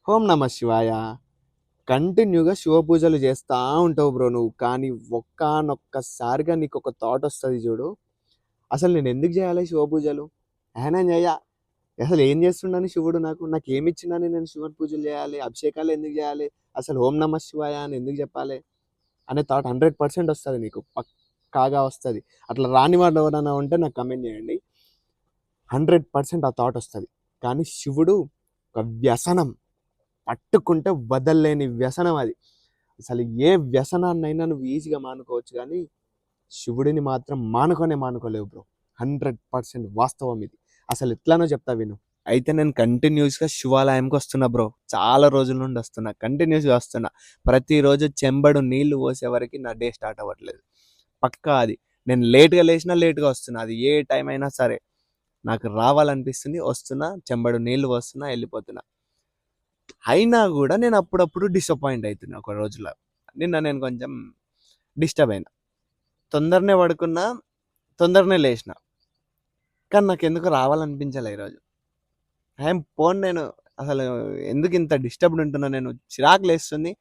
ఓం నమ శివాయ. కంటిన్యూగా శివ పూజలు చేస్తా ఉంటావు బ్రో నువ్వు. కానీ ఒక్కనొక్కసారిగా నీకు ఒక థాట్ వస్తుంది చూడు. అసలు నేను ఎందుకు చేయాలి శివ పూజలు? నేను చెయ్య. అసలు ఏం చేస్తున్నాను శివుడు నాకు ఏమి ఇచ్చిందని నేను శివుని పూజలు చేయాలి, అభిషేకాలు ఎందుకు చేయాలి, అసలు ఓం నమ శివాయ అని ఎందుకు చెప్పాలి అనే థాట్ 100% వస్తుంది నీకు, పక్కాగా వస్తుంది. అట్లా రాని వాడు ఎవరైనా ఉంటే నాకు కమెంట్ చేయండి. 100% ఆ థాట్ వస్తుంది. కానీ శివుడు ఒక వ్యసనం, పట్టుకుంటే వదలలేని వ్యసనం అది. అసలు ఏ వ్యసనాన్నైనా నువ్వు ఈజీగా మానుకోవచ్చు, కానీ శివుడిని మాత్రం మానుకోలేవు బ్రో. 100% వాస్తవం ఇది. అసలు ఎట్లానో చెప్తా విను. అయితే నేను కంటిన్యూస్గా శివాలయంకి వస్తున్నా బ్రో. చాలా రోజుల నుండి వస్తున్నా, కంటిన్యూస్గా వస్తున్నా. ప్రతిరోజు చెంబడు నీళ్లు పోసే వరకు నా డే స్టార్ట్ అవ్వట్లేదు. పక్కా అది. నేను లేట్గా లేచినా లేట్గా వస్తున్నా. అది ఏ టైం అయినా సరే నాకు రావాలనిపిస్తుంది, వస్తున్నా, చెంబడు నీళ్లు పోస్తున్నా, వెళ్ళిపోతున్నా. అయినా కూడా నేను అప్పుడప్పుడు డిసప్పాయింట్ అవుతున్నా. ఒక రోజులో నిన్న నేను కొంచెం డిస్టర్బ్ అయినా. తొందరనే పడుకున్నా, తొందరనే లేచిన, కానీ నాకు ఎందుకు రావాలనిపించలే ఈరోజు. నేను అసలు ఎందుకు ఇంత డిస్టర్బ్డ్ ఉంటున్నా, నేను చిరాకు లేస్తుంది,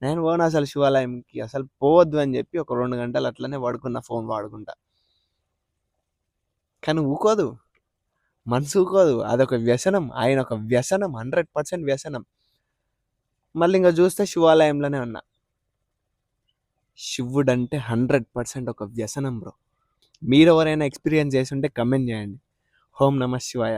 నేను పోను అసలు శివాలయంకి, అసలు పోవద్దు అని చెప్పి ఒక 2 గంటలు అట్లనే పడుకున్నా ఫోన్ వాడుకుంటా. కానీ ఊకోదు, మనసు ఊకోదు. అదొక వ్యసనం, ఆయన ఒక వ్యసనం, 100% వ్యసనం. మళ్ళీ ఇంకా చూస్తే శివాలయంలోనే ఉన్నా. శివుడు అంటే 100% ఒక వ్యసనం బ్రో. మీరు ఎవరైనా ఎక్స్పీరియన్స్ చేసి ఉంటే కమెంట్ చేయండి. ఓం నమ శివాయ.